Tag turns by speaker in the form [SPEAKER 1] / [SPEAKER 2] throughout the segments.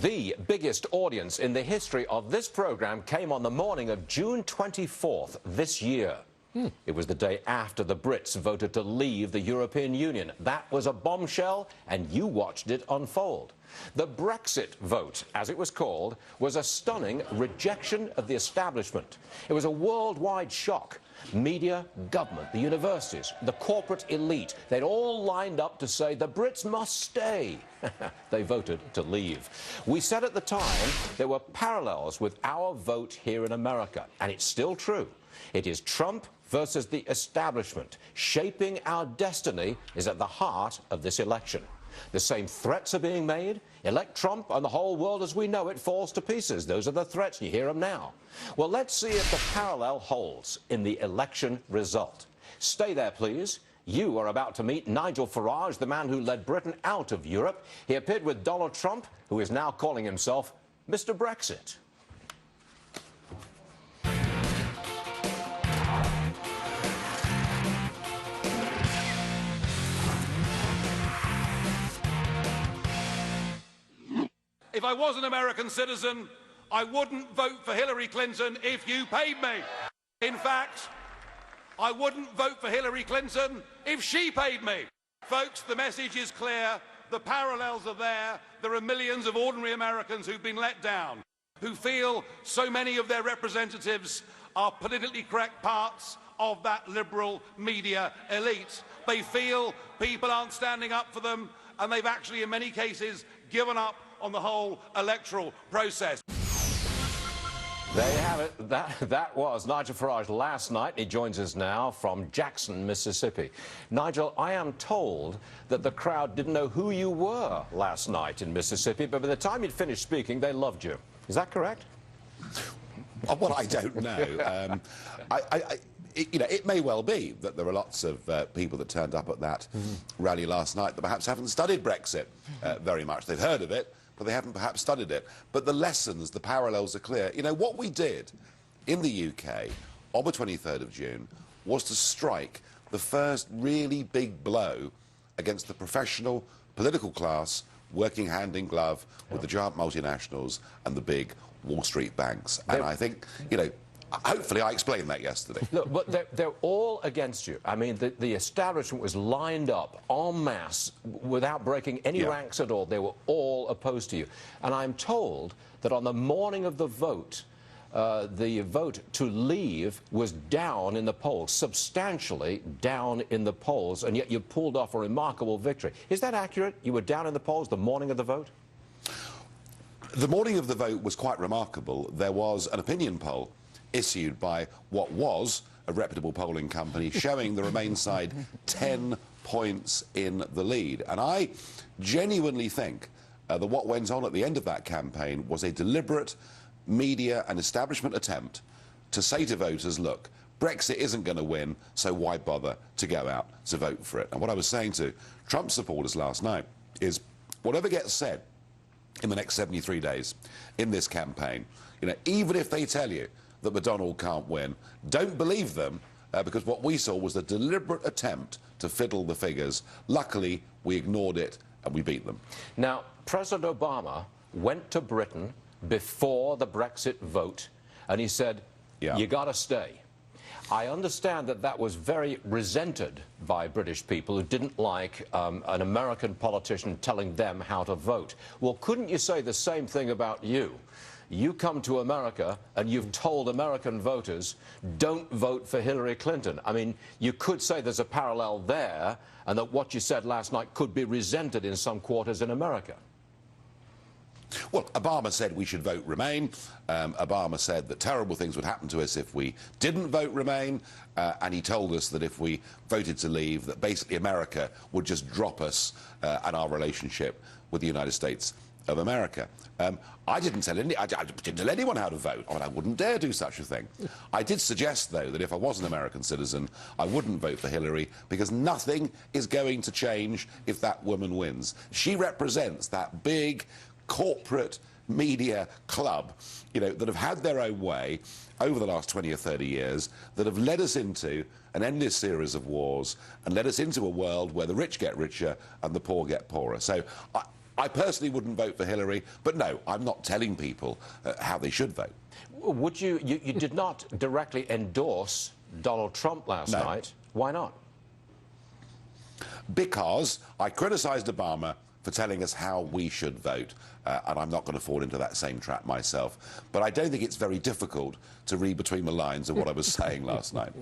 [SPEAKER 1] The biggest audience in the history of this programme came on the morning of June 24th this year. It was the day after the Brits voted to leave the European Union. That was a bombshell, and you watched it unfold. The Brexit vote, as it was called, was a stunning rejection of the establishment. It was a worldwide shock. Media, government, the universities, the corporate elite, they'd all lined up to say the Brits must stay. They voted to leave. We said at the time there were parallels with our vote here in America, and it's still true. It is Trump versus the establishment. Shaping our destiny is at the heart of this election. The same threats are being made. Elect Trump and the whole world as we know it falls to pieces. Those are the threats. You hear them now. Well, let's see if the parallel holds in the election result. Stay there, please. You are about to meet Nigel Farage, the man who led Britain out of Europe. He appeared with Donald Trump, who is now calling himself Mr. Brexit.
[SPEAKER 2] If I was an American citizen, I wouldn't vote for Hillary Clinton if you paid me. In fact, I wouldn't vote for Hillary Clinton if she paid me. Folks, the message is clear. The parallels are there. There are millions of ordinary Americans who've been let down, who feel so many of their representatives are politically correct parts of that liberal media elite. They feel people aren't standing up for them, and they've actually, in many cases, given up on the whole electoral process.
[SPEAKER 1] There you have it. That was Nigel Farage last night. He joins us now from Jackson, Mississippi. Nigel, I am told that the crowd didn't know who you were last night in Mississippi, but by the time you'd finished speaking, they loved you. Is that correct?
[SPEAKER 3] Well, I don't know. It may well be that there are lots of people that turned up at that rally last night that perhaps haven't studied Brexit very much. They've heard of it, but they haven't perhaps studied it. But the lessons, the parallels are clear. You know, what we did in the UK on the 23rd of June was to strike the first really big blow against the professional political class working hand in glove with the giant multinationals and the big Wall Street banks. And I think, you know, hopefully I explained that yesterday.
[SPEAKER 1] Look, but they're all against you. I mean, the establishment was lined up en masse without breaking any ranks at all. They were all opposed to you. And I'm told that on the morning of the vote to leave was down in the polls, substantially down in the polls, and yet you pulled off a remarkable victory. Is that accurate? You were down in the polls the morning of the vote?
[SPEAKER 3] The morning of the vote was quite remarkable. There was an opinion poll issued by what was a reputable polling company showing the Remain side 10 points in the lead. And I genuinely think that what went on at the end of that campaign was a deliberate media and establishment attempt to say to voters, look, Brexit isn't going to win, so why bother to go out to vote for it? And what I was saying to Trump supporters last night is whatever gets said in the next 73 days in this campaign, you know, even if they tell you that McDonnell can't win, don't believe them, because what we saw was a deliberate attempt to fiddle the figures. Luckily, we ignored it and we beat them.
[SPEAKER 1] Now, President Obama went to Britain before the Brexit vote, and he said, you got to stay. I understand that that was very resented by British people who didn't like an American politician telling them how to vote. Well, couldn't you say the same thing about you? You come to America and you've told American voters, don't vote for Hillary Clinton. I mean, you could say there's a parallel there, and that what you said last night could be resented in some quarters in America.
[SPEAKER 3] Well, Obama said we should vote Remain. Obama said that terrible things would happen to us if we didn't vote Remain. And he told us that if we voted to leave, that basically America would just drop us and our relationship with the United States of America. I didn't tell anyone how to vote. I wouldn't dare do such a thing. I did suggest, though, that if I was an American citizen, I wouldn't vote for Hillary, because nothing is going to change if that woman wins. She represents that big corporate media club, you know, that have had their own way over the last 20 or 30 years, that have led us into an endless series of wars and led us into a world where the rich get richer and the poor get poorer. So I personally wouldn't vote for Hillary, but no, I'm not telling people how they should vote.
[SPEAKER 1] Would you did not directly endorse Donald Trump last night. Why not?
[SPEAKER 3] Because I criticised Obama for telling us how we should vote, and I'm not going to fall into that same trap myself. But I don't think it's very difficult to read between the lines of what I was saying last night.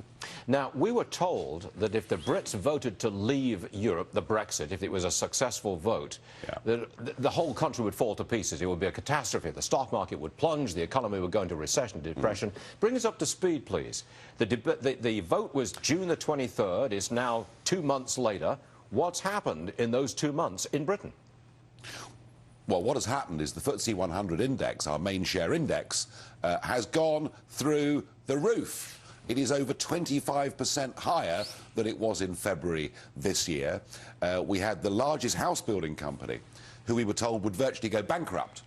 [SPEAKER 1] Now, we were told that if the Brits voted to leave Europe, the Brexit, if it was a successful vote, the whole country would fall to pieces. It would be a catastrophe. The stock market would plunge, the economy would go into recession, depression. Bring us up to speed, please. The vote was June the 23rd. It's now 2 months later. What's happened in those 2 months in Britain?
[SPEAKER 3] Well, what has happened is the FTSE 100 index, our main share index, has gone through the roof. It is over 25% higher than it was in February this year. We had the largest house building company, who we were told would virtually go bankrupt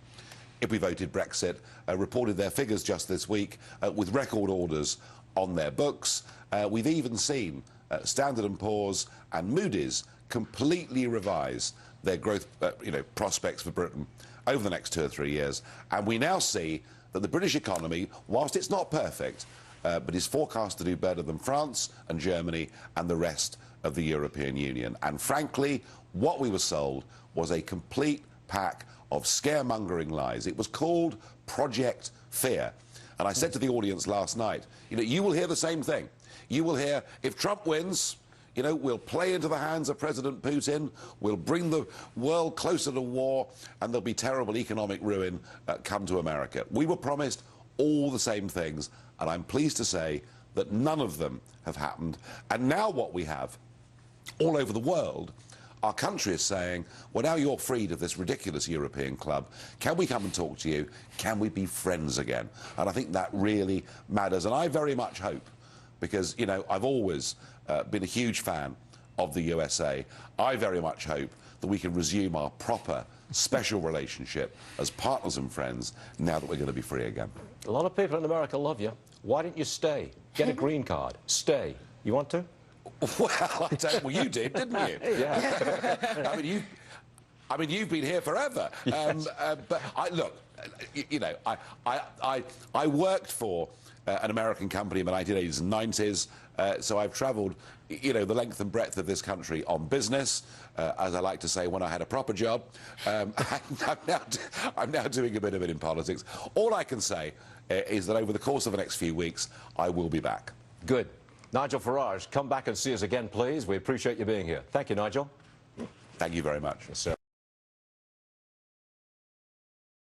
[SPEAKER 3] if we voted Brexit, reported their figures just this week with record orders on their books. We've even seen Standard & Poor's and Moody's completely revise their growth prospects for Britain over the next 2 or 3 years. And we now see that the British economy, whilst it's not perfect, but is forecast to do better than France and Germany and the rest of the European Union. And frankly, what we were sold was a complete pack of scaremongering lies. It was called Project Fear. And I said to the audience last night, you will hear the same thing. You will hear, if Trump wins, we'll play into the hands of President Putin, we'll bring the world closer to war, and there'll be terrible economic ruin come to America. We were promised all the same things, and I'm pleased to say that none of them have happened. And now what we have, all over the world, our country is saying, well, now you're freed of this ridiculous European club. Can we come and talk to you? Can we be friends again? And I think that really matters. And I very much hope, because, I've always been a huge fan of the USA. I very much hope that we can resume our proper, special relationship as partners and friends now that we're going to be free again.
[SPEAKER 1] A lot of people in America love you. Why don't you stay? Get a green card. Stay. You want to?
[SPEAKER 3] Well, well, you did, didn't you?
[SPEAKER 1] Yeah.
[SPEAKER 3] I mean, you've been here forever.
[SPEAKER 1] Yes.
[SPEAKER 3] But look, I worked for an American company in the 1980s and 90s, so I've travelled, the length and breadth of this country on business, as I like to say, when I had a proper job. I'm now doing a bit of it in politics. All I can say is that over the course of the next few weeks, I will be back.
[SPEAKER 1] Good. Nigel Farage, come back and see us again, please. We appreciate you being here. Thank you, Nigel.
[SPEAKER 3] Thank you very much.
[SPEAKER 1] Yes, sir.